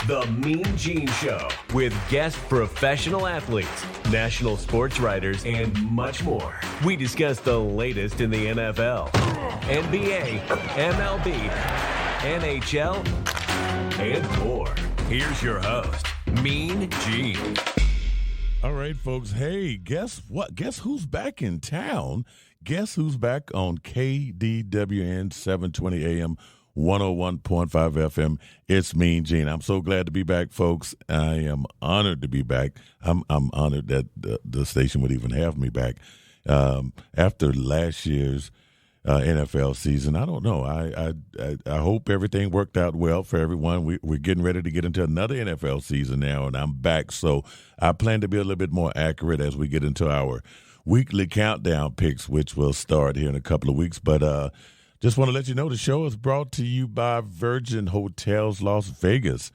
The MeanGene Show with guest professional athletes, national sports writers, and much more. We discuss the latest in the NFL, NBA, MLB, NHL, and more. Here's your host, Mean Gene. All right, folks. Hey, guess what? Guess who's back in town? Guess who's back on KDWN 720 AM, 101.5 FM. It's Mean Gene. I'm so glad to be back, folks. I am honored to be back. I'm honored that the station would even have me back after last year's NFL season. I don't know. I hope everything worked out well for everyone. We're getting ready to get into another NFL season now, and I'm back. So I plan to be a little bit more accurate as we get into our weekly countdown picks, which will start here in a couple of weeks. But just want to let you know the show is brought to you by Virgin Hotels Las Vegas.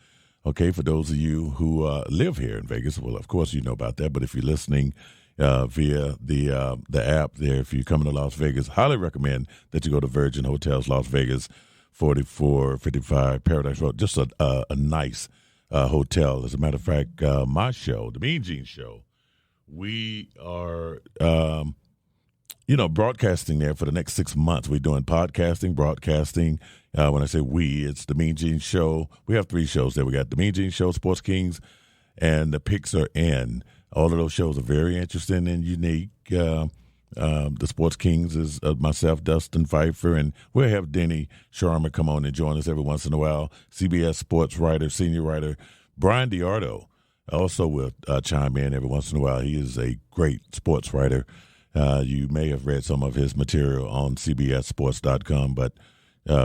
Okay, for those of you who live here in Vegas, well, of course you know about that. But if you're listening via the app there, if you're coming to Las Vegas, highly recommend that you go to Virgin Hotels Las Vegas, 4455 Paradise Road. Just a nice hotel. As a matter of fact, my show, the MeanGene Show, we are broadcasting there for the next 6 months. We're doing podcasting, broadcasting. When I say we, it's the MeanGene Show. We have 3 shows there. We got the MeanGene Show, Sports Kings, and the Picks Are In. All of those shows are very interesting and unique. The Sports Kings is myself, Dustin Pfeiffer, and we'll have Denny Sharma come on and join us every once in a while. CBS sports writer, senior writer, Brian DiArdo also will chime in every once in a while. He is a great sports writer. You may have read some of his material on CBSSports.com, but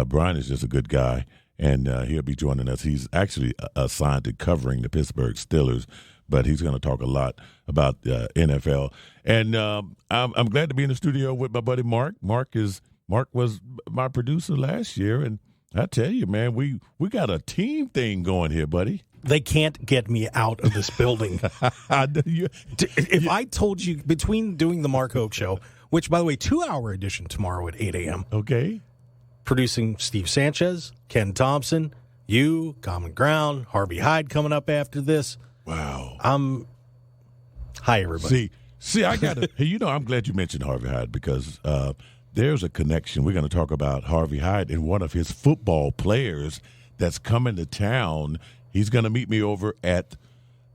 Brian is just a good guy, and he'll be joining us. He's actually assigned to covering the Pittsburgh Steelers, but he's going to talk a lot about NFL. And I'm glad to be in the studio with my buddy Mark. Mark was my producer last year, and I tell you, man, we got a team thing going here, buddy. They can't get me out of this building. If I told you, between doing the Mark Hoke Show, which, by the way, 2-hour edition tomorrow at 8 a.m. Okay. Producing Steve Sanchez, Ken Thompson, you, Common Ground, Harvey Hyde coming up after this. Wow. Hi, everybody. See, I got to, hey, I'm glad you mentioned Harvey Hyde because there's a connection. We're going to talk about Harvey Hyde and one of his football players that's coming to town. He's going to meet me over at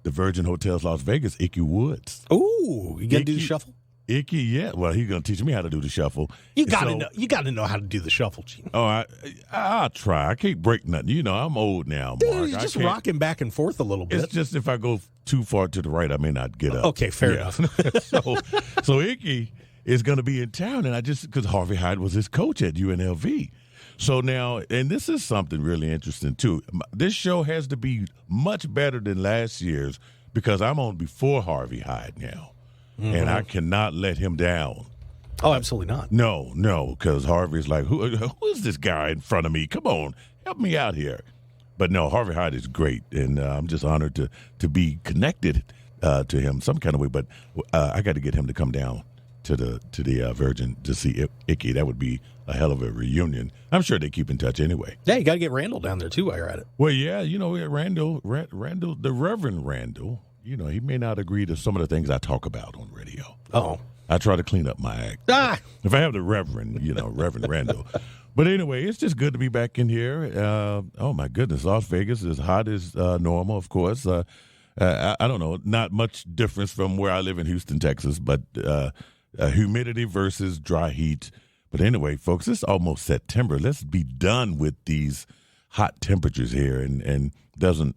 the Virgin Hotels Las Vegas, Icky Woods. Ooh, you got to do the shuffle? Icky, yeah. Well, he's going to teach me how to do the shuffle. You got to know how to do the shuffle, Gene. Oh, I'll try. I can't break nothing. I'm old now, Mark. Dude, just rocking back and forth a little bit. It's just if I go too far to the right, I may not get up. Okay, fair enough. so Icky is going to be in town, and because Harvey Hyde was his coach at UNLV. So now, and this is something really interesting, too. This show has to be much better than last year's because I'm on before Harvey Hyde now, and I cannot let him down. Oh, absolutely not. No, because Harvey's like, who is this guy in front of me? Come on, help me out here. But no, Harvey Hyde is great, and I'm just honored to be connected to him some kind of way. But I got to get him to come down to the Virgin to see Icky. That would be a hell of a reunion. I'm sure they keep in touch anyway. Yeah, you got to get Randall down there too while you're at it. Well, yeah, we had Randall, the Reverend Randall. He may not agree to some of the things I talk about on radio. Oh, I try to clean up my act. If I have the Reverend, Reverend Randall. But anyway, it's just good to be back in here. Oh my goodness, Las Vegas is hot as normal, of course. I don't know, not much difference from where I live in Houston, Texas, but humidity versus dry heat. But anyway, folks, it's almost September. Let's be done with these hot temperatures here, and doesn't,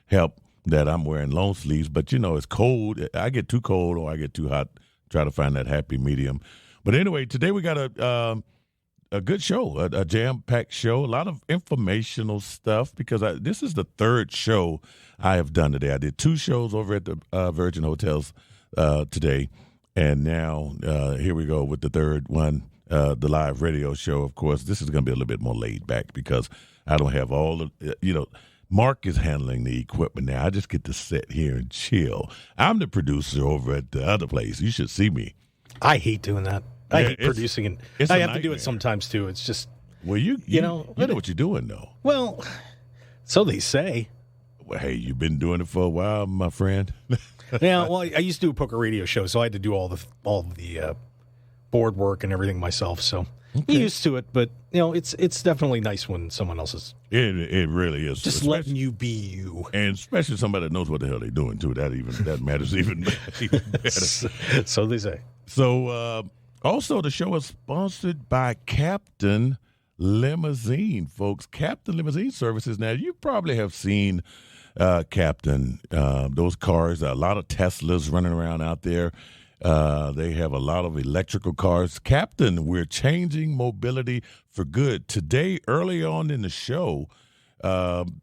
help that I'm wearing long sleeves. But, it's cold. I get too cold or I get too hot. Try to find that happy medium. But anyway, today we got a good show, a jam-packed show, a lot of informational stuff because this is the third show I have done today. I did 2 shows over at the Virgin Hotels today. And now here we go with the third one, the live radio show. Of course, this is going to be a little bit more laid back because I don't have all the, Mark is handling the equipment now. I just get to sit here and chill. I'm the producer over at the other place. You should see me. I hate doing that. I hate producing, and I have to do it sometimes too. It's just you know what you're doing though. Well, so they say. Well, hey, you've been doing it for a while, my friend. Yeah, well, I used to do a poker radio show, so I had to do all the board work and everything myself. So I'm used to it, but it's definitely nice when someone else is. It really is. Just letting you be you, and especially somebody that knows what the hell they're doing too. That matters even better. So they say. So also the show is sponsored by Captain Limousine, folks. Captain Limousine Services. Now you probably have seen Captain, those cars. A lot of Teslas running around out there. They have a lot of electrical cars. Captain, we're changing mobility for good. Today, early on in the show, on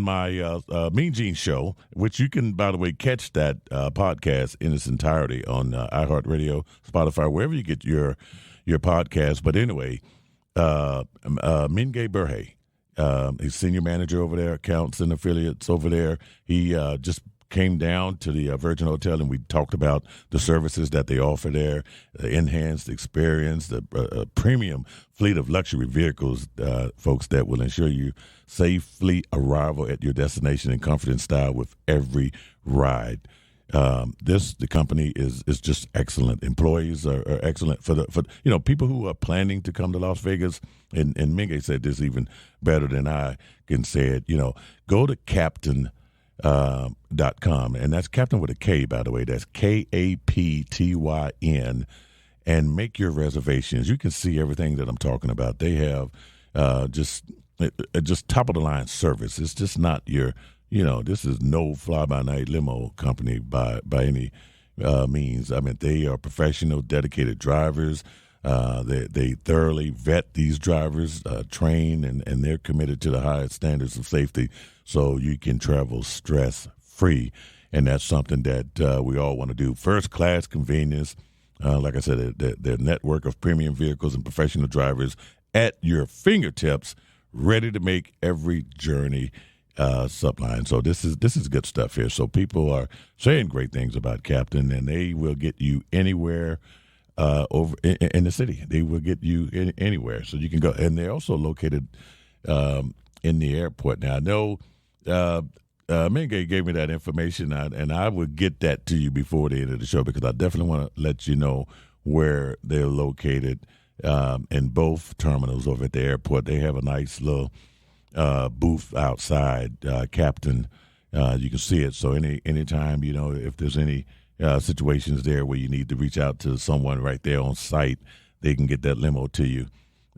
my MeanGene Show, which you can, by the way, catch that podcast in its entirety on iHeartRadio, Spotify, wherever you get your podcast. But anyway, Mingay Burhay, he's senior manager over there, accounts and affiliates over there. He just came down to the Virgin Hotel, and we talked about the services that they offer there, the enhanced experience, the premium fleet of luxury vehicles, folks, that will ensure you safely arrival at your destination in comfort and style with every ride. The company is just excellent. Employees are excellent for people who are planning to come to Las Vegas. And Mingay said this even better than I can say it. Go to Captain.com, and that's Captain with a K, by the way. That's KAPTYN, and make your reservations. You can see everything that I'm talking about. They have just top of the line service. It's just not your, this is no fly by night limo company by any means. I mean, they are professional, dedicated drivers. They thoroughly vet these drivers, train, and they're committed to the highest standards of safety, so you can travel stress-free. And that's something that we all want to do. First-class convenience, like I said, their network of premium vehicles and professional drivers at your fingertips, ready to make every journey sublime. So this is good stuff here. So people are saying great things about Captain, and they will get you anywhere over in the city. They will get you anywhere, so you can go. And they're also located in the airport. Now I know Mingay gave me that information, and I will get that to you before the end of the show, because I definitely want to let you know where they're located in both terminals over at the airport. They have a nice little booth outside, Captain. You can see it. So anytime, if there's any situations there where you need to reach out to someone right there on site, they can get that limo to you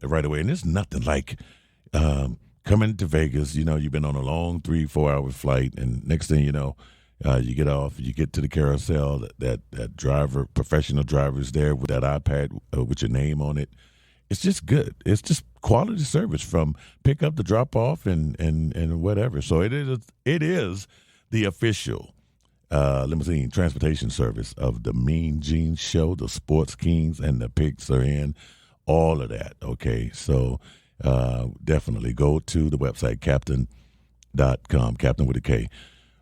right away. And there's nothing like coming to Vegas. You've been on a long 3-4 hour flight, and next thing you know, you get off, you get to the carousel, that driver, professional driver's there with that iPad with your name on it. It's just good. It's just quality service from pick up to drop off and whatever. So it is the official limousine transportation service of the MeanGene Show. The Sports Kings and the Pigs are in, all of that. Okay, so definitely go to the website, Captain.com, Captain with a K.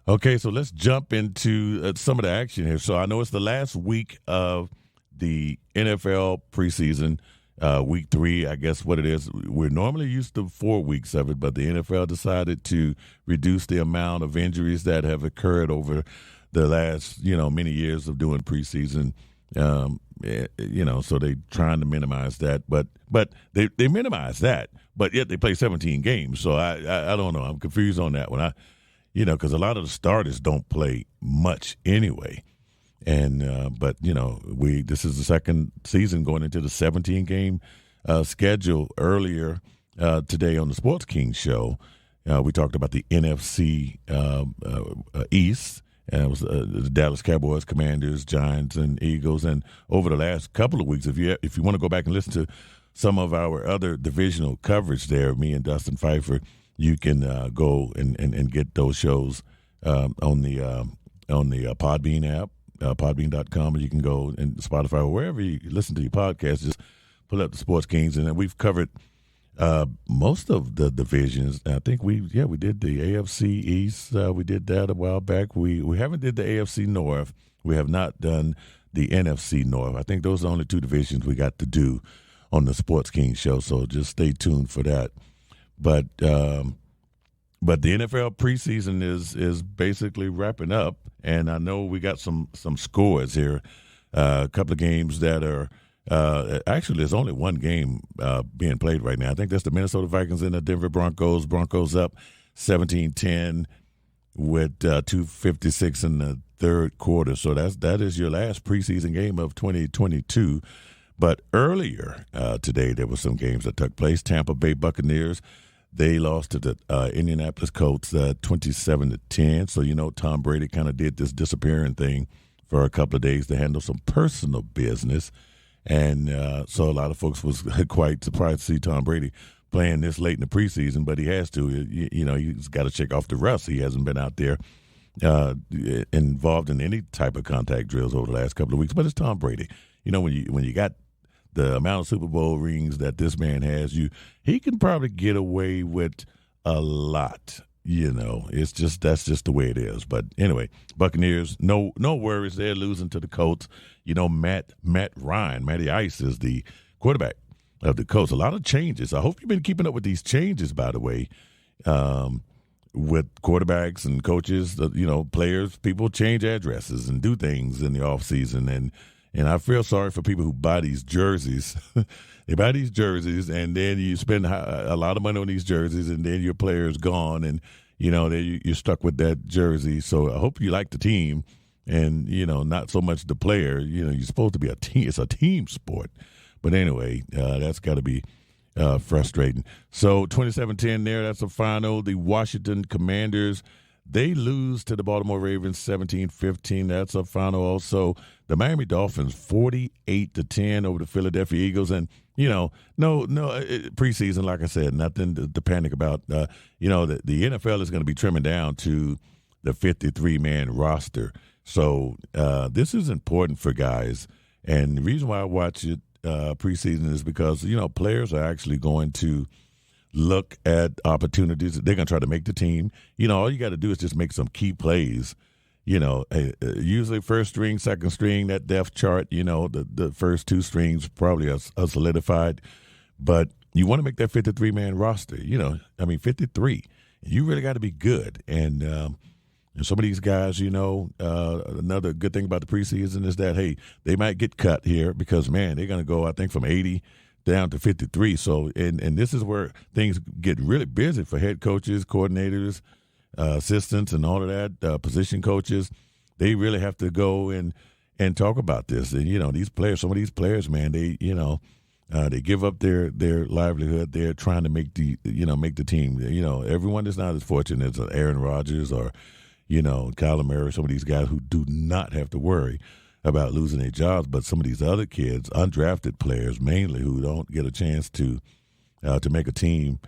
Okay, so let's jump into some of the action here. So I know it's the last week of the NFL preseason, week 3, I guess what it is. We're normally used to 4 weeks of it, but the NFL decided to reduce the amount of injuries that have occurred over the last, many years of doing preseason. So they're trying to minimize that, but they minimize that, but yet they play 17 games. So I don't know. I'm confused on that one. Because a lot of the starters don't play much anyway. And this is the second season going into the 17-game schedule. Earlier today on the Sports Kings show, we talked about the NFC East. And it was the Dallas Cowboys, Commanders, Giants, and Eagles. And over the last couple of weeks, if you want to go back and listen to some of our other divisional coverage there, me and Dustin Pfeiffer, you can go and get those shows on the Podbean app, podbean.com, or you can go and Spotify or wherever you listen to your podcast. Just pull up the Sports Kings, and then we've covered most of the divisions. I think we did the AFC East. We did that a while back. We haven't did the AFC North. We have not done the NFC North. I think those are the only 2 divisions we got to do on the Sports Kings show. So just stay tuned for that. But But the NFL preseason is basically wrapping up, and I know we got some scores here. A couple of games that are actually there's only one game being played right now. I think that's the Minnesota Vikings and the Denver Broncos. Broncos up 17-10 with 2:56 in the third quarter. So that is your last preseason game of 2022. But earlier today there were some games that took place. Tampa Bay Buccaneers, they lost to the Indianapolis Colts 27-10. So, Tom Brady kind of did this disappearing thing for a couple of days to handle some personal business. And so a lot of folks was quite surprised to see Tom Brady playing this late in the preseason, but he has to. He's got to check off the rust. He hasn't been out there involved in any type of contact drills over the last couple of weeks. But it's Tom Brady. When you got the amount of Super Bowl rings that this man has, he can probably get away with a lot. That's just the way it is. But anyway, Buccaneers, no worries. They're losing to the Colts. Matty Ice is the quarterback of the Colts. A lot of changes. I hope you've been keeping up with these changes, by the way, with quarterbacks and coaches. Players, people change addresses and do things in the offseason. And I feel sorry for people who buy these jerseys. They buy these jerseys, and then you spend a lot of money on these jerseys, and then your player is gone, and, you're stuck with that jersey. So I hope you like the team and, not so much the player. You're supposed to be a team. It's a team sport. But anyway, that's got to be frustrating. So 27-10 there, that's the final. The Washington Commanders, they lose to the Baltimore Ravens 17-15. That's a final also. The Miami Dolphins 48-10 over the Philadelphia Eagles. And, no preseason, like I said, nothing to panic about. The NFL is going to be trimming down to the 53-man roster. So this is important for guys. And the reason why I watch it preseason is because, players are actually going to look at opportunities. They're going to try to make the team. All you got to do is just make some key plays. Usually first string, second string, that depth chart, the first two strings probably are solidified. But you want to make that 53-man roster, 53. You really got to be good. And some of these guys, another good thing about the preseason is that, hey, they might get cut here because, man, they're going to go, I think, from 80 down to 53. So, and this is where things get really busy for head coaches, coordinators, assistants, and all of that, position coaches. They really have to go and talk about this. And, these players, some of these players, man, they give up their livelihood. They're trying to make the team. Everyone is not as fortunate as Aaron Rodgers or, Kyler Murray, some of these guys who do not have to worry about losing their jobs, but some of these other kids, undrafted players mainly, who don't get a chance to make a team,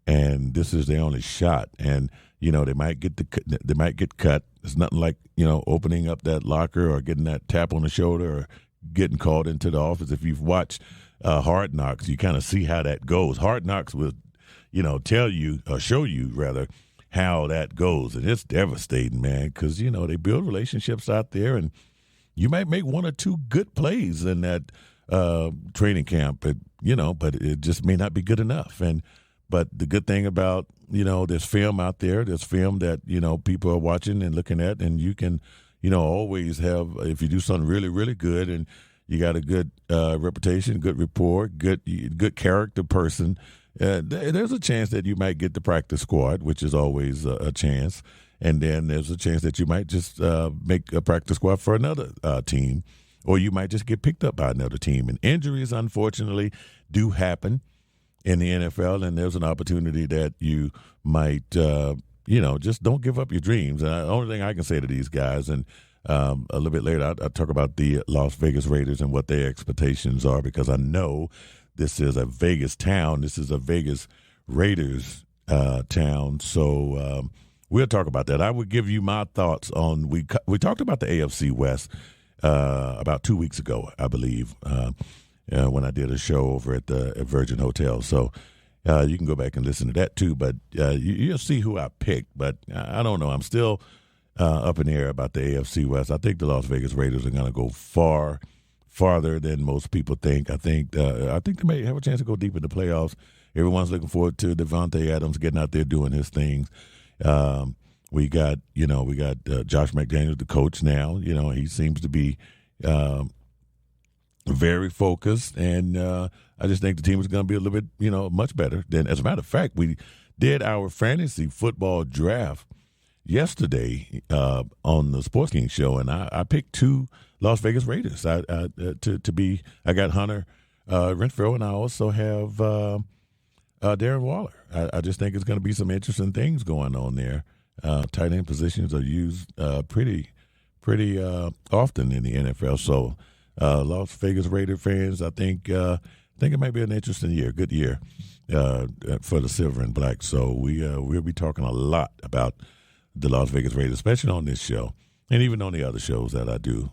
and this is their only shot. And they might get cut. It's nothing like opening up that locker or getting that tap on the shoulder or getting called into the office. If you've watched Hard Knocks, you kind of see how that goes. Hard Knocks will tell you or show you rather how that goes, and it's devastating, man, because they build relationships out there, and you might make one or two good plays in that training camp, but it just may not be good enough. But the good thing about there's film out there, there's film that people are watching and looking at, and you can always have, if you do something really, really good, and you got a good reputation, good rapport, good character person, there's a chance that you might get the practice squad, which is always a chance. And then there's a chance that you might just make a practice squad for another team, or you might just get picked up by another team. And injuries, unfortunately, do happen in the NFL, and there's an opportunity that you might, just don't give up your dreams. And the only thing I can say to these guys, and a little bit later I'll talk about the Las Vegas Raiders and what their expectations are, because I know this is a Vegas town. This is a Vegas Raiders town. So we'll talk about that. I would give you my thoughts on, we talked about the AFC West about 2 weeks ago, I believe, when I did a show over at the Virgin Hotel. So you can go back and listen to that too. But you'll see who I picked. But I don't know. I'm still up in the air about the AFC West. I think the Las Vegas Raiders are going to go farther than most people think. I think they may have a chance to go deep in the playoffs. Everyone's looking forward to Devontae Adams getting out there doing his things. We got Josh McDaniels, the coach now. He seems to be very focused, and I just think the team is going to be a little bit, much better. Then, as a matter of fact, we did our fantasy football draft yesterday on the Sports King Show, and I picked 2 Las Vegas Raiders. I got Hunter Renfro, and I also have Darren Waller. I just think it's going to be some interesting things going on there. Tight end positions are used pretty often in the NFL. So, Las Vegas Raider fans, I think it might be an interesting year, good year for the Silver and Black. So we'll be talking a lot about the Las Vegas Raiders, especially on this show, and even on the other shows that I do.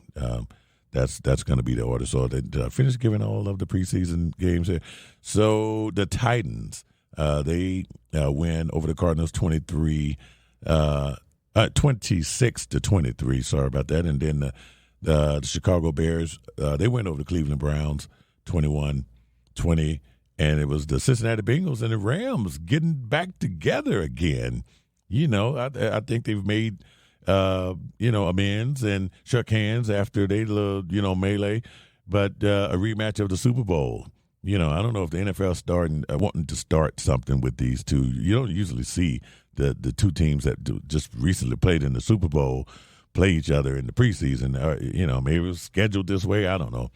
That's going to be the order. So I finished giving all of the preseason games here. So the Titans, they win over the Cardinals 26-23. Sorry about that. And then the Chicago Bears, they went over the Cleveland Browns 21-20. And it was the Cincinnati Bengals and the Rams getting back together again. I think they've made amends and shook hands after they little, melee, but a rematch of the Super Bowl. I don't know if the NFL wanting to start something with these two. You don't usually see the two teams that just recently played in the Super Bowl play each other in the preseason. Maybe it was scheduled this way. I don't know.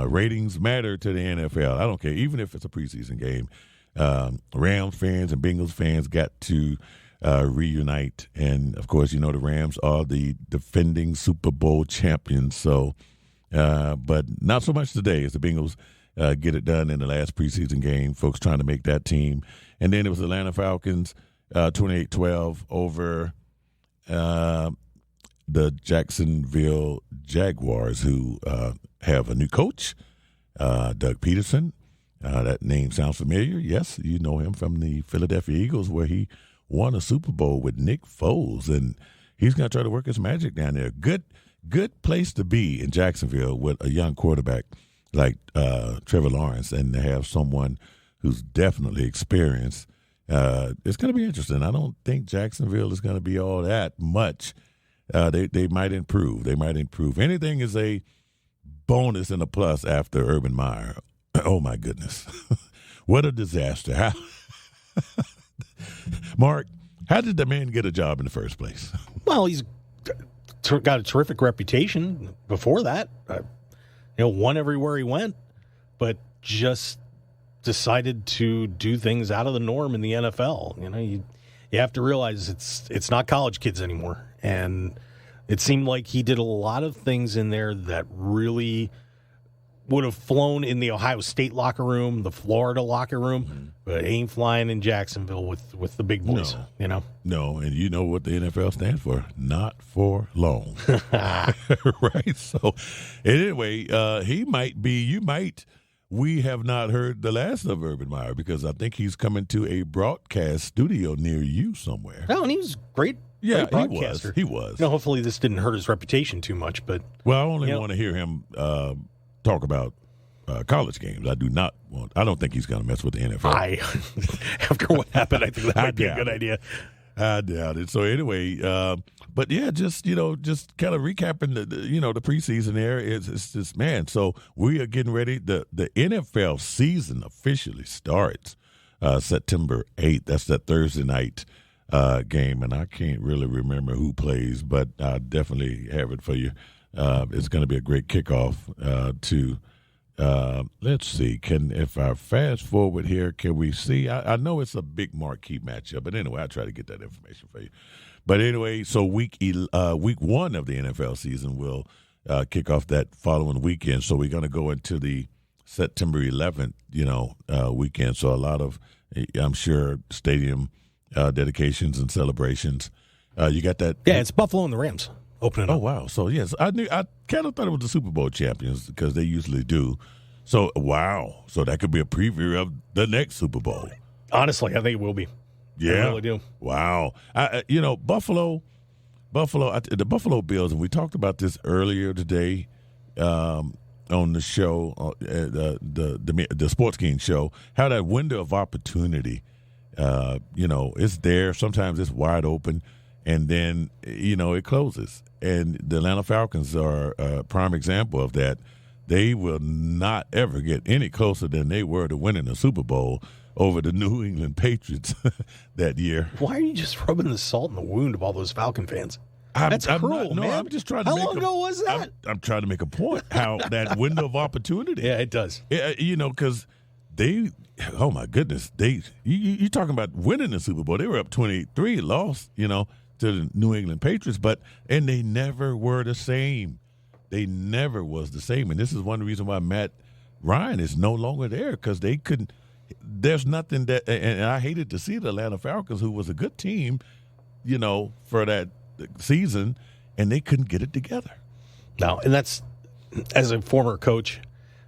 Ratings matter to the NFL. I don't care, even if it's a preseason game. Rams fans and Bengals fans got to reunite, and of course, the Rams are the defending Super Bowl champions. So, but not so much today as the Bengals get it done in the last preseason game. Folks trying to make that team, and then it was Atlanta Falcons 28-12 over the Jacksonville Jaguars, who have a new coach, Doug Peterson. That name sounds familiar. Yes, you know him from the Philadelphia Eagles, where he won a Super Bowl with Nick Foles, and he's going to try to work his magic down there. Good place to be in Jacksonville with a young quarterback like Trevor Lawrence, and to have someone who's definitely experienced. It's going to be interesting. I don't think Jacksonville is going to be all that much. They might improve. Anything is a bonus and a plus after Urban Meyer. Oh, my goodness. What a disaster. Mark, how did the man get a job in the first place? Well, he's got a terrific reputation before that. Won everywhere he went, but just decided to do things out of the norm in the NFL. You have to realize it's not college kids anymore. And it seemed like he did a lot of things in there that really would have flown in the Ohio State locker room, the Florida locker room, but ain't flying in Jacksonville with the big boys. No, and you know what the NFL stands for? Not for long. Right? So, anyway, he might be, we have not heard the last of Urban Meyer, because I think he's coming to a broadcast studio near you somewhere. Oh, and he was great. Yeah, great broadcaster. He was. Hopefully this didn't hurt his reputation too much, but. Well, I only want to hear him talk about college games. I don't think he's going to mess with the NFL. After what happened, I think that might be a good idea. I doubt it. So anyway, but yeah, just kind of recapping the preseason there. It's just, man. So we are getting ready. The NFL season officially starts September 8th. That's that Thursday night game, and I can't really remember who plays, but I definitely have it for you. It's going to be a great kickoff to. Let's see. If I fast forward here, can we see? I know it's a big marquee matchup, but anyway, I try to get that information for you. But anyway, so week 1 of the NFL season will kick off that following weekend. So we're going to go into the September 11th, weekend. So a lot of, I'm sure, stadium dedications and celebrations. You got that? Yeah, it's Buffalo and the Rams. Opening up. Oh, wow. So, yes, I kind of thought it was the Super Bowl champions, because they usually do. So, wow. So that could be a preview of the next Super Bowl. Honestly, I think it will be. Yeah. I really do. Wow. Buffalo, the Buffalo Bills, and we talked about this earlier today on the show, the Sports King Show, how that window of opportunity It's there. Sometimes it's wide open, and then, it closes. And the Atlanta Falcons are a prime example of that. They will not ever get any closer than they were to winning the Super Bowl over the New England Patriots that year. Why are you just rubbing the salt in the wound of all those Falcon fans? That's cruel, man. I'm just trying to How long ago was that? I'm trying to make a point. How that window of opportunity. Yeah, it does. Because they, oh my goodness, you talking about winning the Super Bowl. They were up 23, lost, to the New England Patriots, and they never were the same. They never was the same. And this is one reason why Matt Ryan is no longer there, because they couldn't. There's nothing that, and I hated to see the Atlanta Falcons, who was a good team, for that season, and they couldn't get it together. No, and that's, as a former coach,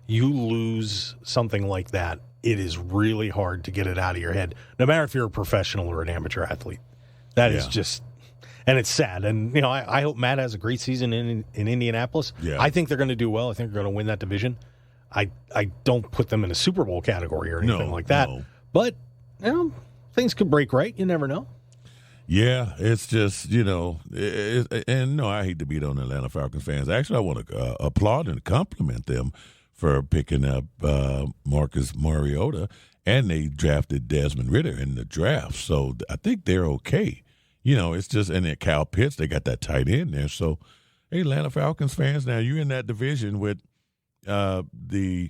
you lose something like that, it is really hard to get it out of your head, no matter if you're a professional or an amateur athlete. That is just, and it's sad. And, I hope Matt has a great season in Indianapolis. Yeah. I think they're going to do well. I think they're going to win that division. I don't put them in a Super Bowl category or anything like that. No. But, things could break right. You never know. Yeah, it's just, and no, I hate to beat on the Atlanta Falcons fans. Actually, I want to applaud and compliment them for picking up Marcus Mariota, and they drafted Desmond Ridder in the draft. So I think they're okay. It's just, and then Kyle Pitts, they got that tight end there. So, hey, Atlanta Falcons fans, now you're in that division with the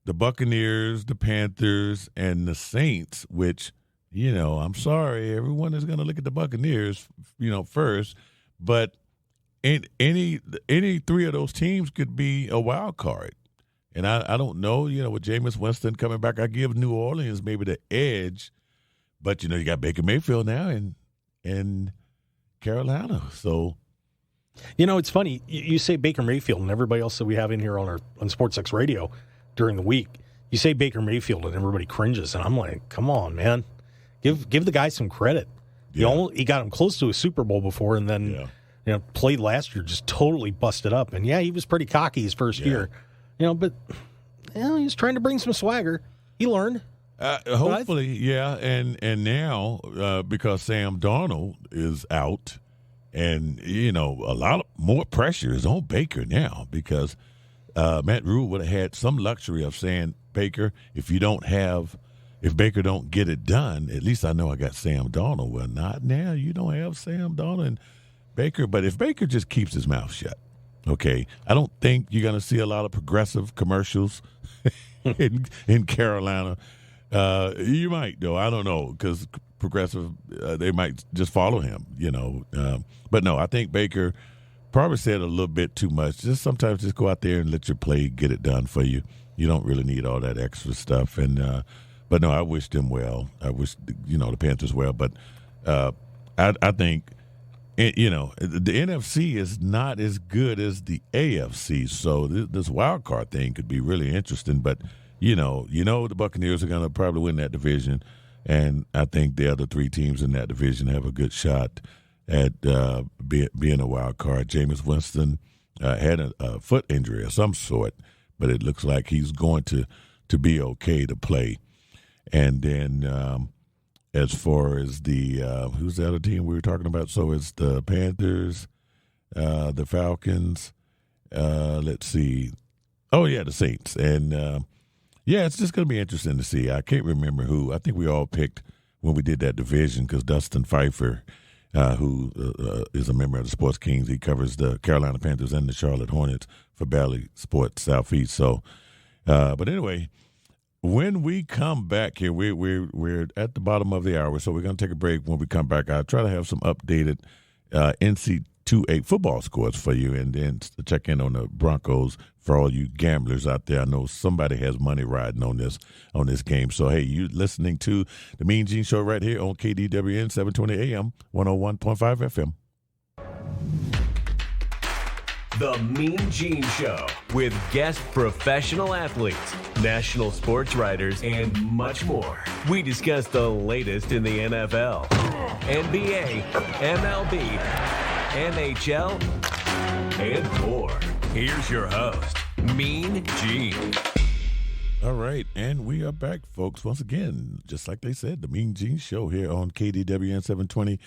Buccaneers, the Panthers, and the Saints, which, I'm sorry, everyone is going to look at the Buccaneers, first, but any three of those teams could be a wild card. And I don't know, with Jameis Winston coming back, I give New Orleans maybe the edge, but you got Baker Mayfield now and Carolina, so. It's funny. You say Baker Mayfield, and everybody else that we have in here on SportsX Radio during the week, you say Baker Mayfield, and everybody cringes, and I'm like, come on, man. Give the guy some credit. Yeah. He got him close to a Super Bowl before, and then played last year, just totally busted up. And he was pretty cocky his first year, but he's trying to bring some swagger. He learned. Hopefully, and now because Sam Darnold is out, and a lot more pressure is on Baker now, because Matt Rule would have had some luxury of saying, Baker, if Baker don't get it done, at least I know I got Sam Darnold. Well, not now. You don't have Sam Darnold and Baker. But if Baker just keeps his mouth shut, okay, I don't think you're going to see a lot of progressive commercials in Carolina. You might, though. I don't know, because progressive, they might just follow him, But no, I think Baker probably said a little bit too much. Sometimes just go out there and let your play get it done for you. You don't really need all that extra stuff. And but no, I wish them well. I wish the Panthers well. But I think the NFC is not as good as the AFC. So this wild card thing could be really interesting. But the Buccaneers are going to probably win that division, and I think the other three teams in that division have a good shot at being a wild card. Jameis Winston had a foot injury of some sort, but it looks like he's going to be okay to play. And then as far as the who's the other team we were talking about? So it's the Panthers, the Falcons. Let's see. Oh, yeah, the Saints. And, it's just going to be interesting to see. I can't remember who. I think we all picked when we did that division, because Dustin Pfeiffer, who is a member of the Sports Kings, he covers the Carolina Panthers and the Charlotte Hornets for Bally Sports Southeast. So, but anyway, when we come back here, we're at the bottom of the hour, so we're going to take a break. When we come back, I'll try to have some updated NCAA football scores for you, and then check in on the Broncos for all you gamblers out there. I know somebody has money riding on this game. So, hey, you listening to the Mean Gene Show right here on KDWN 720 AM, 101.5 FM. The Mean Gene Show, with guest professional athletes, national sports writers, and much more. We discuss the latest in the NFL, NBA, MLB, NHL, and more. Here's your host, Mean Gene. All right, and we are back, folks. Once again, just like they said, the MeanGene Show here on KDWN 720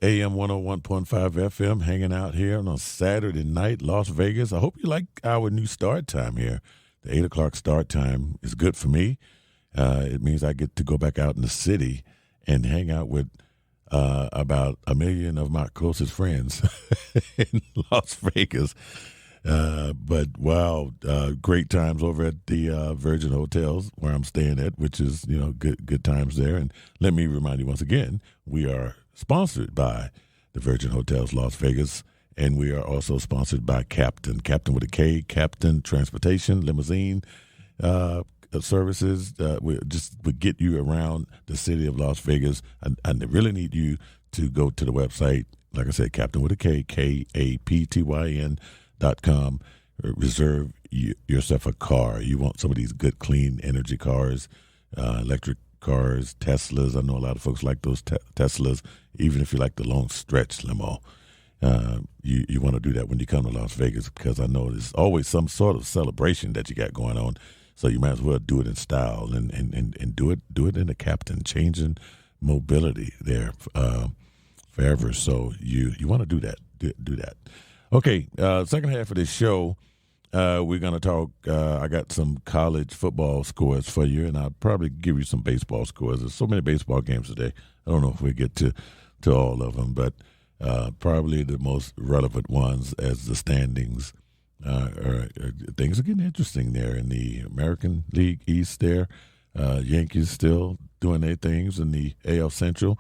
AM 101.5 FM, hanging out here on a Saturday night, Las Vegas. I hope you like our new start time here. The 8 o'clock start time is good for me. It means I get to go back out in the city and hang out with about 1 million of my closest friends in Las Vegas. But wow, great times over at the Virgin Hotels where I'm staying at, which is, good times there. And let me remind you once again, we are sponsored by the Virgin Hotels Las Vegas, and we are also sponsored by Captain with a K, Captain Transportation, Limousine Services. We get you around the city of Las Vegas. I really need you to go to the website, like I said, Captain with a K, KAPTYN.com. Reserve yourself a car. You want some of these good, clean energy cars, electric cars, Teslas. I know a lot of folks like those Teslas, even if you like the long stretch limo. You want to do that when you come to Las Vegas, because I know there's always some sort of celebration that you got going on. So you might as well do it in style and do it in a Captain, changing mobility there forever. So you want to do that. Do that. Okay, second half of this show, we're going to talk. I got some college football scores for you, and I'll probably give you some baseball scores. There's so many baseball games today. I don't know if we get to all of them, but probably the most relevant ones as the standings. Things are getting interesting there in the American League East there. Yankees still doing their things in the AL Central.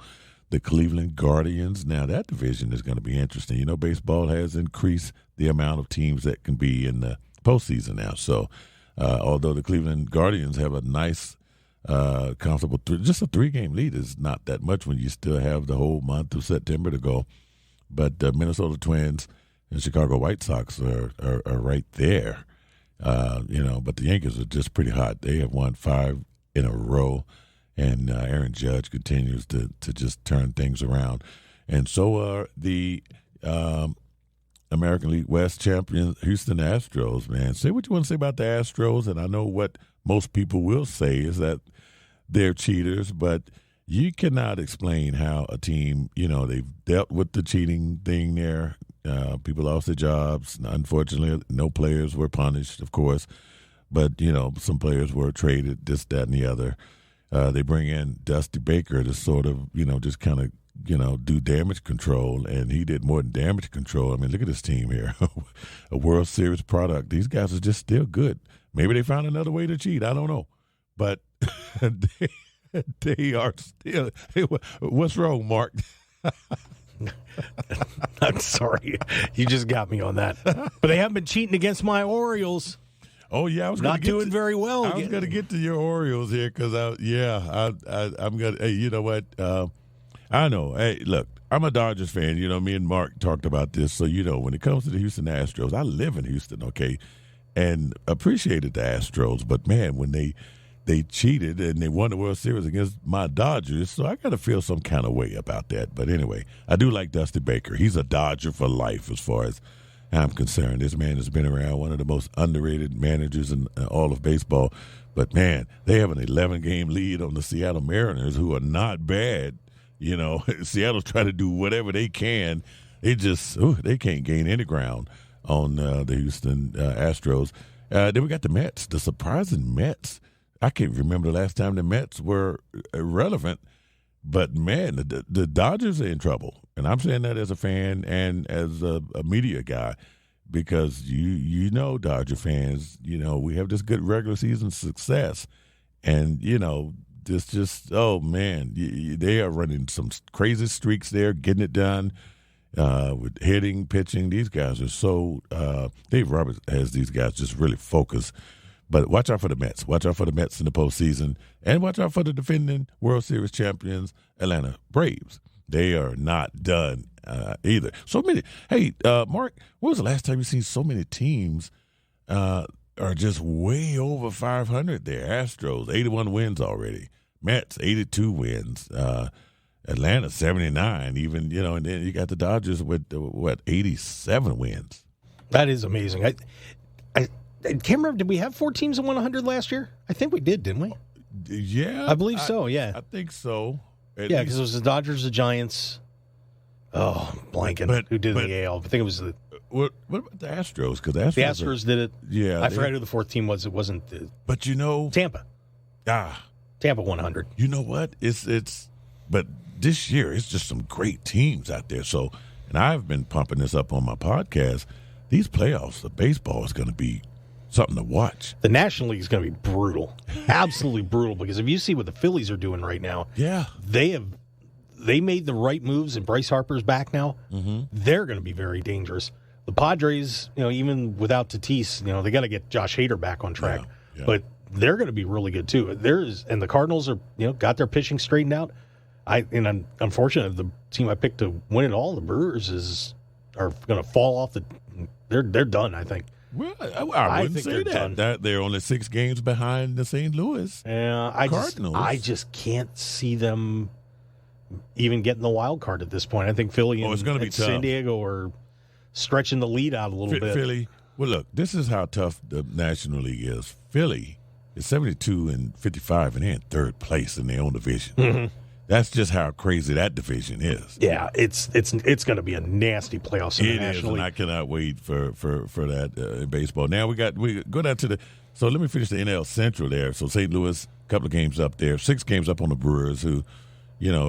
The Cleveland Guardians. Now, that division is going to be interesting. baseball has increased the amount of teams that can be in the postseason now. So, although the Cleveland Guardians have a nice, comfortable, just a 3-game lead is not that much when you still have the whole month of September to go. But the Minnesota Twins and Chicago White Sox are right there. But the Yankees are just pretty hot. They have won 5 in a row. And Aaron Judge continues to just turn things around. And so are the American League West champions, Houston Astros, man. Say what you want to say about the Astros, and I know what most people will say is that they're cheaters, but you cannot explain how a team, they've dealt with the cheating thing there. People lost their jobs. Unfortunately, no players were punished, of course. But, some players were traded, this, that, and the other. They bring in Dusty Baker to sort of, just kind of, do damage control, and he did more than damage control. I mean, look at this team here. A World Series product. These guys are just still good. Maybe they found another way to cheat. I don't know. But they are still – what's wrong, Mark? I'm sorry. You just got me on that. But they haven't been cheating against my Orioles. Oh, yeah, I was not doing very well. I was going to get to your Orioles here because, I'm going to – hey, you know what? I know. Hey, look, I'm a Dodgers fan. Me and Mark talked about this. So, when it comes to the Houston Astros, I live in Houston, okay, and appreciated the Astros. But, man, when they cheated and they won the World Series against my Dodgers, so I got to feel some kind of way about that. But, anyway, I do like Dusty Baker. He's a Dodger for life as far as I'm concerned. This man has been around, one of the most underrated managers in all of baseball. But, man, they have an 11-game lead on the Seattle Mariners, who are not bad. Seattle's trying to do whatever they can. They just they can't gain any ground on the Houston Astros. Then we got the Mets, the surprising Mets. I can't remember the last time the Mets were relevant. But, man, the Dodgers are in trouble. And I'm saying that as a fan and as a media guy because, Dodger fans, we have this good regular season success. And, oh, man, they are running some crazy streaks there, getting it done with hitting, pitching. These guys are so Dave Roberts has these guys just really focused. But watch out for the Mets. Watch out for the Mets in the postseason. And watch out for the defending World Series champions, Atlanta Braves. They are not done either. So many. Hey, Mark, when was the last time you seen so many teams are just way over 500 there? Astros, 81 wins already. Mets, 82 wins. Atlanta, 79 even, and then you got the Dodgers with, 87 wins. That is amazing. can't remember. Did we have 4 teams that won 100 last year? I think we did, didn't we? Yeah. I believe so, yeah. I think so. Yeah, because it was the Dodgers, the Giants. Oh, I'm blanking. Who did the AL? I think it was the... What about the Astros? Because the Astros did it. Yeah. I forgot who the 4th team was. It wasn't... But you know... Tampa. Tampa 100. You know what? But this year, it's just some great teams out there. So, and I've been pumping this up on my podcast. These playoffs, the baseball is going to be something to watch. The National League is going to be brutal. Absolutely brutal. Because if you see what the Phillies are doing right now... Yeah. They made the right moves, and Bryce Harper's back now. Mm-hmm. They're going to be very dangerous. The Padres, even without Tatis, they got to get Josh Hader back on track. Yeah. But they're going to be really good too. And the Cardinals are, got their pitching straightened out. I'm unfortunate the team I picked to win it all, the Brewers, are going to fall off they're done, I think. Well, I wouldn't say that. They're only 6 games behind the St. Louis Cardinals. I just can't see them even getting the wild card at this point. I think Philly and San Diego are stretching the lead out a little bit. Philly, well, look, this is how tough the National League is. Philly is 72-55, and they're in 3rd place in their own division. Mm-hmm. That's just how crazy that division is. Yeah, it's going to be a nasty playoffs in the National League. And I cannot wait for that in baseball. Now we go down to so let me finish the NL Central there. So St. Louis, a couple of games up there, 6 games up on the Brewers, who,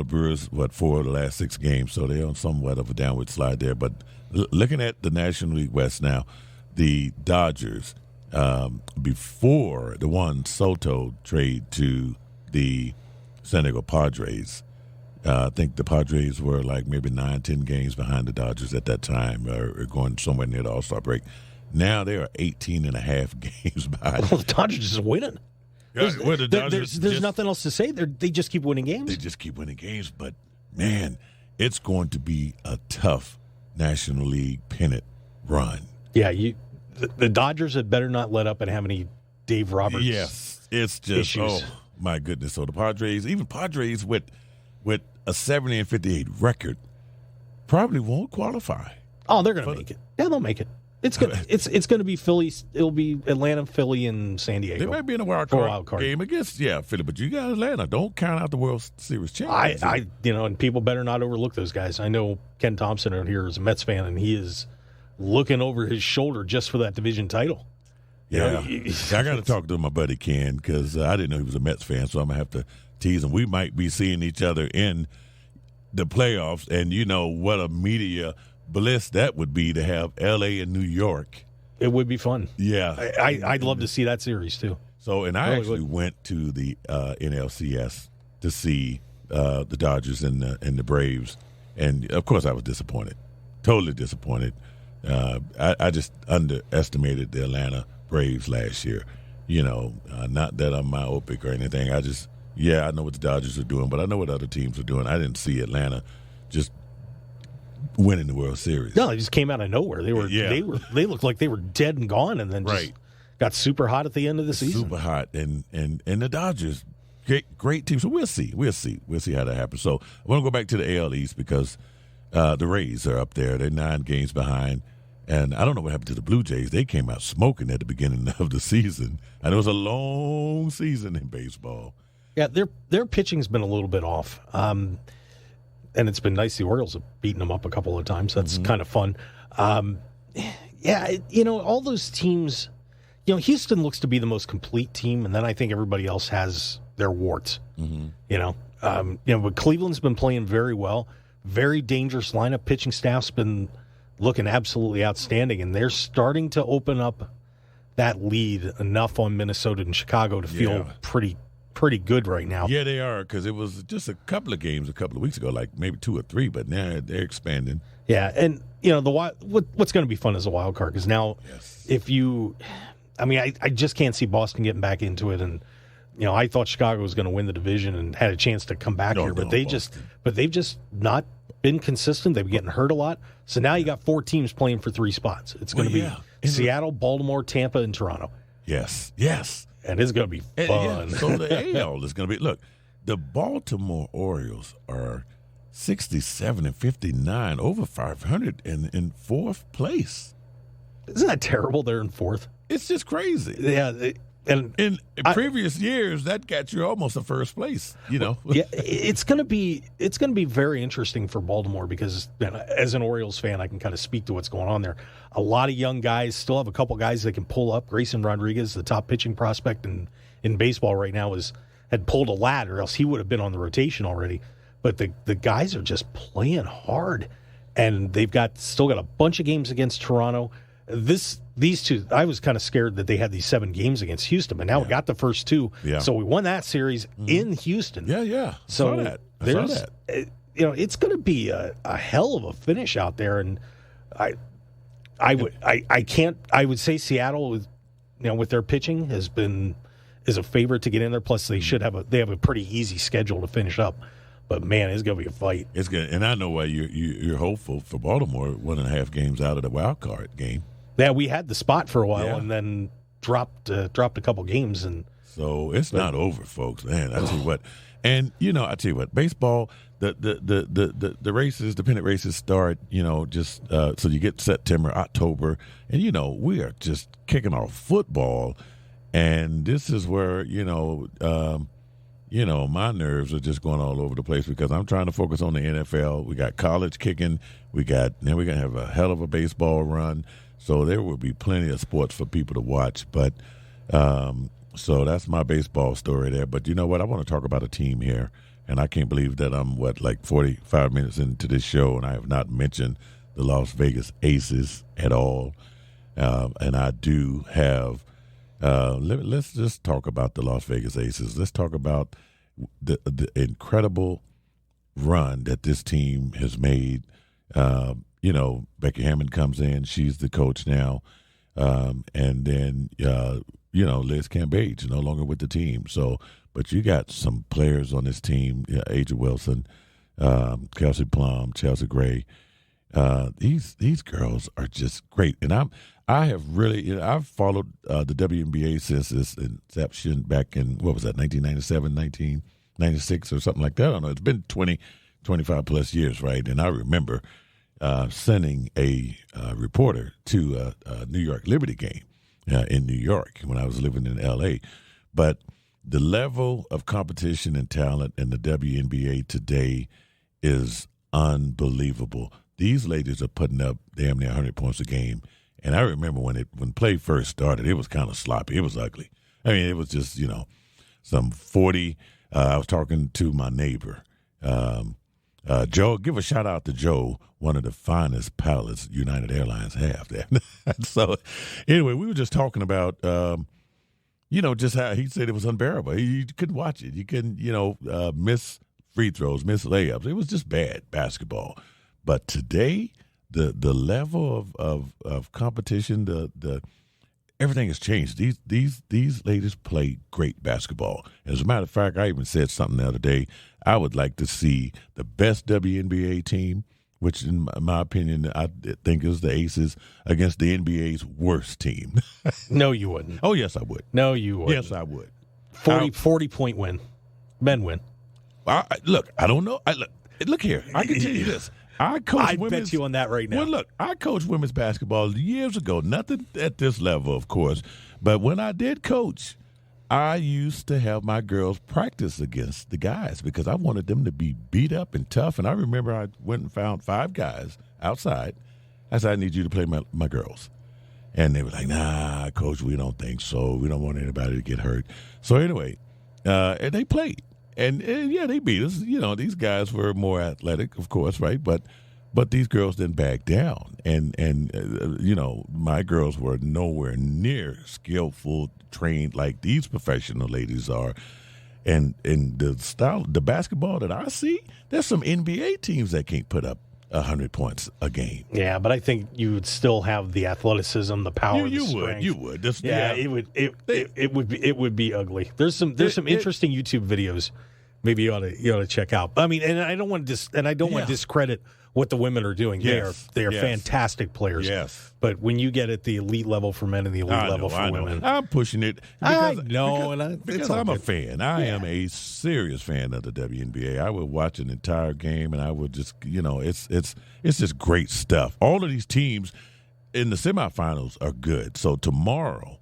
Brewers, 4 of the last 6 games, so they're on somewhat of a downward slide there. But looking at the National League West now, the Dodgers, before the Juan Soto trade to the San Diego Padres, I think the Padres were like maybe 9-10 games behind the Dodgers at that time, or going somewhere near the All-Star break. Now they are 18.5 games behind. Well, the Dodgers is winning. There's nothing else to say. They just keep winning games. They just keep winning games. But, man, it's going to be a tough National League pennant run. Yeah, the Dodgers had better not let up and have any Dave Roberts it's just issues. Oh, my goodness. So the Padres with a 70-58 record probably won't qualify. Oh, they're going to make it. Yeah, they'll make it. It's going to be Philly. It'll be Atlanta, Philly, and San Diego. They might be in a wild card game against Philly, but you got Atlanta. Don't count out the World Series champions. And people better not overlook those guys. I know Ken Thompson out here is a Mets fan, and he is looking over his shoulder just for that division title. Yeah, I got to talk to my buddy Ken because I didn't know he was a Mets fan, so I'm gonna have to tease him. We might be seeing each other in the playoffs, and what a media bliss that would be to have L.A. and New York. It would be fun. Yeah. I'd love to see that series, too. So, and I actually went to the NLCS to see the Dodgers and the Braves. And, of course, I was disappointed. Totally disappointed. I just underestimated the Atlanta Braves last year. Not that I'm myopic or anything. I know what the Dodgers are doing, but I know what other teams are doing. I didn't see Atlanta just winning the World Series. No, they just came out of nowhere. They looked like they were dead and gone, and then just got super hot at the end of the season. Super hot, and the Dodgers, great team. So we'll see how that happens. So I want to go back to the AL East because the Rays are up there. They're 9 games behind, and I don't know what happened to the Blue Jays. They came out smoking at the beginning of the season, and it was a long season in baseball. Yeah, their pitching's been a little bit off. And it's been nice. The Orioles have beaten them up a couple of times. That's kind of fun. All those teams, Houston looks to be the most complete team, and then I think everybody else has their warts. Mm-hmm. But Cleveland's been playing very well. Very dangerous lineup. Pitching staff's been looking absolutely outstanding, and they're starting to open up that lead enough on Minnesota and Chicago to feel pretty good right now. Yeah, they are, because it was just a couple of games a couple of weeks ago, like maybe 2 or 3, but now they're expanding. Yeah, and what's going to be fun is a wild card, because now I just can't see Boston getting back into it, and I thought Chicago was going to win the division and had a chance to come back here, but they've just not been consistent. They've been getting hurt a lot. So now you got 4 teams playing for 3 spots. It's going to be Seattle, Baltimore, Tampa, and Toronto. Yes. And it's going to be fun. So the AL is going to be, look, the Baltimore Orioles are 67-59, over 500, and in 4th place. Isn't that terrible? They're in 4th. It's just crazy. Yeah. And in previous years, that got you almost a first place. Yeah, it's going to be very interesting for Baltimore because as an Orioles fan, I can kind of speak to what's going on there. A lot of young guys, still have a couple guys that can pull up. Grayson Rodriguez, the top pitching prospect in baseball right now, had pulled a ladder, else he would have been on the rotation already. But the guys are just playing hard, and they've still got a bunch of games against Toronto. These two, I was kind of scared that they had these 7 games against Houston, but now we got the first 2. Yeah. So we won that series in Houston. Yeah. So I saw that. It's going to be a hell of a finish out there, and I would say Seattle with their pitching is a favorite to get in there. Plus, they have a pretty easy schedule to finish up. But man, it's going to be a fight. It's good, and I know why you're hopeful for Baltimore. 1.5 games out of the wild card game. Yeah, we had the spot for a while, and then dropped a couple games, and so it's not over, folks. Man, I tell you what, and I tell you what, baseball, the races, the pennant races start, just so you get September, October, and we are just kicking off football, and this is where my nerves are just going all over the place because I'm trying to focus on the NFL. We got college kicking. Then we're going to have a hell of a baseball run. So there will be plenty of sports for people to watch. But so that's my baseball story there. But you know what? I want to talk about a team here. And I can't believe that I'm, 45 minutes into this show, and I have not mentioned the Las Vegas Aces at all. And I do have let's just talk about the Las Vegas Aces. Let's talk about the incredible run that this team has made. Becky Hammond comes in. She's the coach now. And then, Liz Cambage no longer with the team. So, but you got some players on this team, Aja Wilson, Kelsey Plum, Chelsea Gray. These girls are just great. And I have really, I've followed the WNBA since its inception back in, 1997, 1996 or something like that. I don't know. It's been 20, 25 plus years, right? And I remember sending a reporter to a New York Liberty game in New York when I was living in L.A. But the level of competition and talent in the WNBA today is unbelievable. These ladies are putting up damn near 100 points a game. And I remember when play first started, it was kind of sloppy. It was ugly. I mean, it was just, some 40. I was talking to my neighbor, Joe. Give a shout out to Joe, one of the finest pilots United Airlines have there. So anyway, we were just talking about, just how he said it was unbearable. You couldn't watch it. You couldn't, miss free throws, miss layups. It was just bad basketball. But today, the level of competition, the everything has changed. These ladies play great basketball. As a matter of fact, I even said something the other day. I would like to see the best WNBA team, which in my opinion I think is the Aces, against the NBA's worst team. No, you wouldn't. Oh, yes, I would. No, you wouldn't. Yes, I would. 40-point win. Men win. I don't know. Look here. I can tell you this. I bet you on that right now. Well, look, I coached women's basketball years ago. Nothing at this level, of course. But when I did coach, I used to have my girls practice against the guys because I wanted them to be beat up and tough. And I remember I went and found 5 guys outside. I said, I need you to play my girls. And they were like, nah, Coach, we don't think so. We don't want anybody to get hurt. So anyway, and they played. And yeah, they beat us. These guys were more athletic, of course, right? But these girls didn't back down. And my girls were nowhere near skillful, trained like these professional ladies are. And the basketball that I see, there's some NBA teams that can't put up 100 points a game. Yeah, but I think you would still have the athleticism, the power, the strength. You would. It would be ugly. There's some interesting YouTube videos. Maybe you ought to check out. I mean, and I don't want to discredit what the women are doing. Yes. They are fantastic players. Yes. But when you get at the elite level for men and the elite level for women, I'm pushing it. Because I'm a fan. I am a serious fan of the WNBA. I would watch an entire game, and I would just, it's just great stuff. All of these teams, in the semifinals are good. So tomorrow,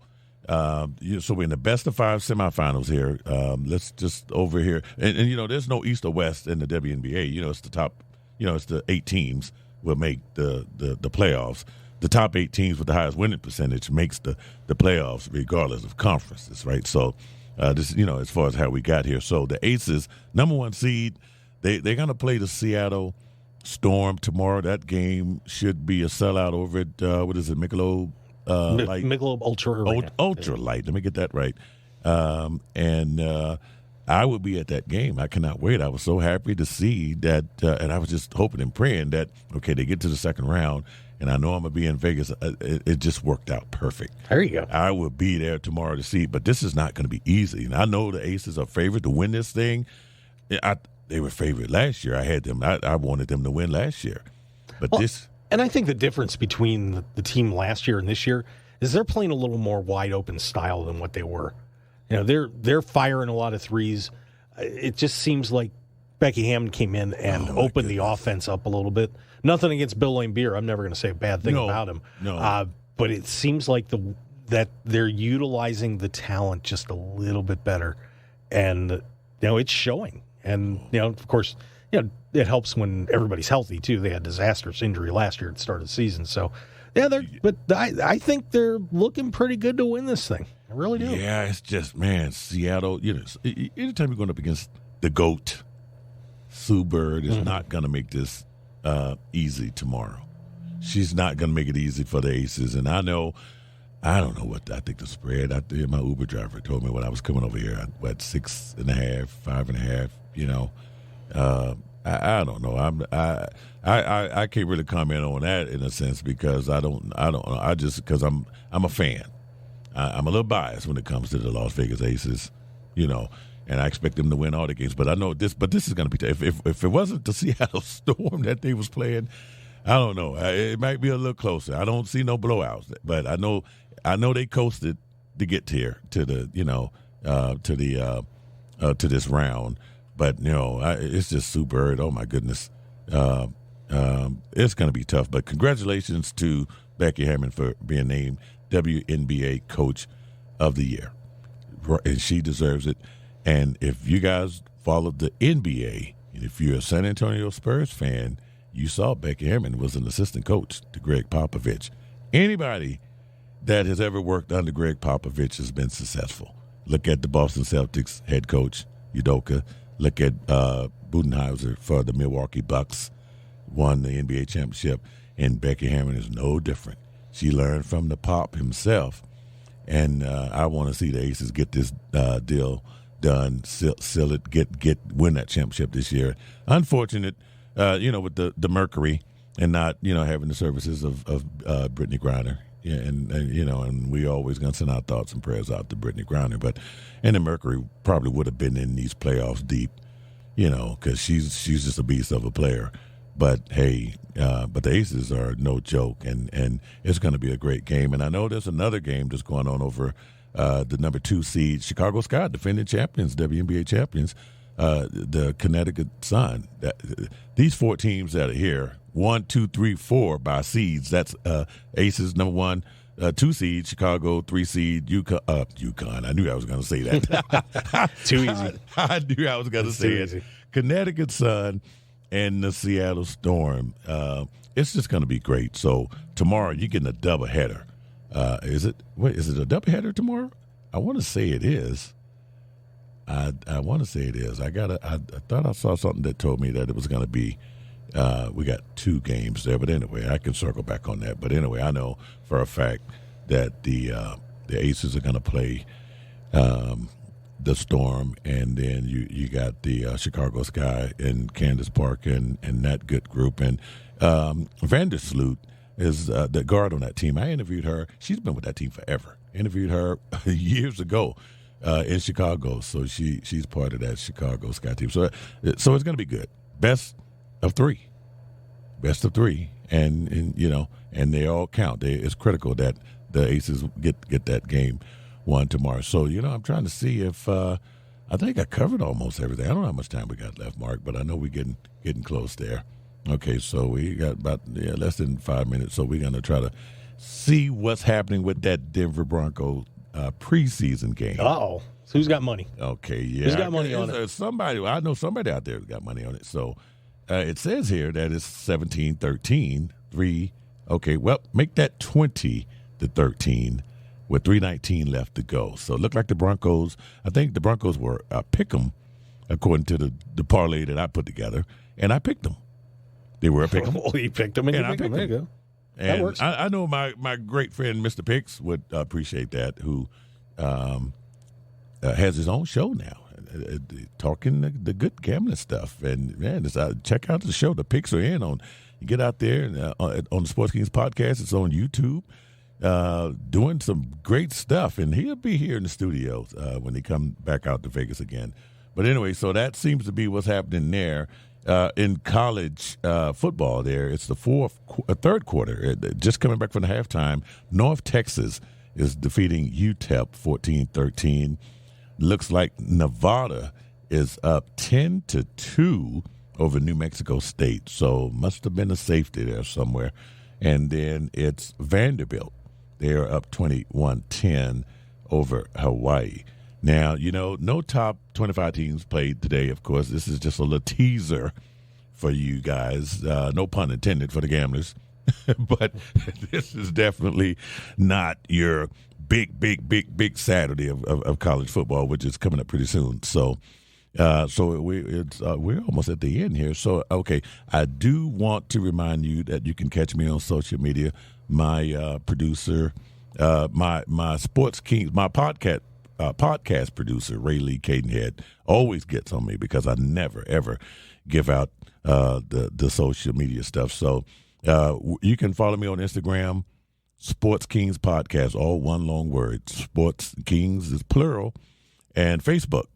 so we're in the best of 5 semifinals here. Let's just over here, and there's no East or West in the WNBA. It's the top. It's the 8 teams will make the playoffs. The top 8 teams with the highest winning percentage makes the playoffs, regardless of conferences, right? So this, as far as how we got here. So the Aces, number 1 seed, they're going to play the Seattle Storm tomorrow. That game should be a sellout over at what is it, Michelob Light? Michelob Ultra. Ultra Light. Let me get that right. And I will be at that game. I cannot wait. I was so happy to see that, and I was just hoping and praying that they get to the second round, and I know I'm gonna be in Vegas. It just worked out perfect. There you go. I will be there tomorrow to see, but this is not going to be easy. And I know the Aces are favored to win this thing. They were favored last year. I had them. I wanted them to win last year, but this. And I think the difference between the team last year and this year is they're playing a little more wide open style than what they were. They're firing a lot of threes. It just seems like Becky Hammond came in and opened the offense up a little bit. Nothing against Bill Laimbeer. I'm never going to say a bad thing about him. No. But it seems like that they're utilizing the talent just a little bit better, and it's showing. And of course, it helps when everybody's healthy too. They had disastrous injury last year at the start of the season, so but I think they're looking pretty good to win this thing. I really do. Yeah, it's just, man, Seattle, anytime you're going up against the GOAT, Sue Bird is not going to make this easy tomorrow. She's not going to make it easy for the Aces. And I don't know what I think the spread. My Uber driver told me when I was coming over here, 6.5, 5.5, I don't know. I can't really comment on that in a sense because I don't know. Because I'm a fan. I'm a little biased when it comes to the Las Vegas Aces, and I expect them to win all the games. But I know this. But this is going to be tough. If it wasn't the Seattle Storm that they was playing, I don't know. It might be a little closer. I don't see no blowouts, but I know they coasted to get here to the to this round. But it's just Sue Bird. Oh my goodness, it's going to be tough. But congratulations to Becky Hammond for being named WNBA Coach of the Year, and she deserves it. And if you guys followed the NBA, and if you're a San Antonio Spurs fan, you saw Becky Hammond was an assistant coach to Greg Popovich. Anybody that has ever worked under Greg Popovich has been successful. Look at the Boston Celtics head coach, Udoka. Look at Budenholzer for the Milwaukee Bucks, won the NBA championship, and Becky Hammond is no different. She learned from the Pop himself, and I want to see the Aces get this deal done, seal it, win that championship this year. Unfortunate, with the Mercury and not having the services of Brittany Griner. Yeah, and we always gonna send our thoughts and prayers out to Brittany Griner, and the Mercury probably would have been in these playoffs deep, because she's just a beast of a player. But hey, but the Aces are no joke, and it's going to be a great game. And I know there's another game that's going on over the number 2 seed Chicago Sky, defending champions, WNBA champions, the Connecticut Sun. These 4 teams that are here, 1, 2, 3, 4 by seeds. That's Aces number 1, 2 seed Chicago, 3 seed UConn. I knew I was going to say that. Too easy. I knew I was going to say it. Connecticut Sun and the Seattle Storm. It's just going to be great. So tomorrow you're getting a doubleheader. Is it a doubleheader tomorrow? I want to say it is. I want to say it is. I thought I saw something that told me that it was going to be. We got 2 games there, but anyway, I can circle back on that. But anyway, I know for a fact that the Aces are going to play the Storm, and then you got the Chicago Sky and Candace Park and that good group. And Vandersloot is the guard on that team. I interviewed her. She's been with that team forever. Interviewed her years ago in Chicago, so she's part of that Chicago Sky team. So it's going to be good. Best of 3, and they all count. It's critical that the Aces get that game won tomorrow. So I'm trying to see if I think I covered almost everything. I don't know how much time we got left, Mark, but I know we're getting close there. Okay, so we got about less than 5 minutes, so we're going to try to see what's happening with that Denver Broncos preseason game. Oh, so who's got money? Okay, yeah. Who's got money on it? Somebody, I know somebody out there who's got money on it. So it says here that it's 17-13, 3. Okay, well, make that 20-13 with 3:19 left to go. So it looked like the Broncos, I think the Broncos were pick 'em according to the parlay that I put together, and I picked them. They were a pick 'em. Well, you picked them and you picked them. There you go. That And works. I know my great friend Mr. Picks would appreciate that, who has his own show now, talking the good gambling stuff. And, man, check out the show. The picks are in on. You get out there and, on the Sports Kings podcast. It's on YouTube, doing some great stuff. And he'll be here in the studio when they come back out to Vegas again. But anyway, so that seems to be what's happening there. In college football there, it's the third quarter. Just coming back from the halftime, North Texas is defeating UTEP 14-13. Looks like Nevada is up 10-2 over New Mexico State. So must have been a safety there somewhere. And then it's Vanderbilt. They're up 21-10 over Hawaii. Now, no top 25 teams played today, of course. This is just a little teaser for you guys. No pun intended for the gamblers. But this is definitely not your big Saturday of college football, which is coming up pretty soon. So we're almost at the end here. So, okay, I do want to remind you that you can catch me on social media. My producer, my Sports Kings, my podcast producer, Ray Lee Cadenhead, always gets on me because I never, ever give out the social media stuff. So you can follow me on Instagram, Sports Kings Podcast, all one long word. Sports Kings is plural. And Facebook,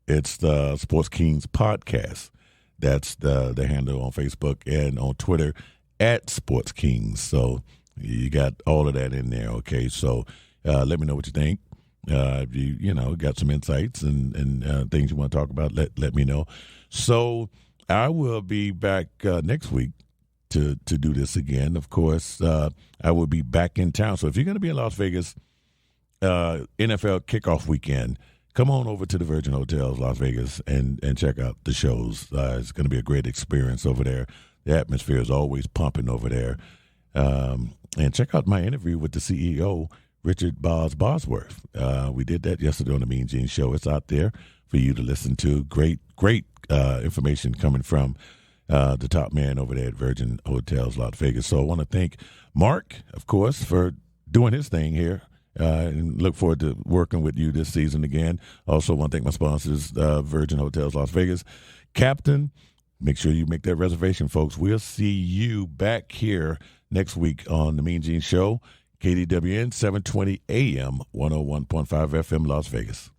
it's the Sports Kings Podcast. That's the handle on Facebook, and on Twitter at Sports Kings. So you got all of that in there, okay? So let me know what you think. If you got some insights and things you want to talk about, let me know. So I will be back next week to do this again. Of course, I will be back in town. So if you're going to be in Las Vegas, NFL kickoff weekend, come on over to the Virgin Hotels Las Vegas and check out the shows. It's going to be a great experience over there. The atmosphere is always pumping over there. And check out my interview with the CEO, Richard Bosworth. We did that yesterday on the MeanGene Show. It's out there for you to listen to. Great information coming from the top man over there at Virgin Hotels Las Vegas. So I want to thank Mark, of course, for doing his thing here. And look forward to working with you this season again. Also want to thank my sponsors, Virgin Hotels Las Vegas. Captain, make sure you make that reservation, folks. We'll see you back here next week on the MeanGene Show. KDWN 720 AM 101.5 FM Las Vegas.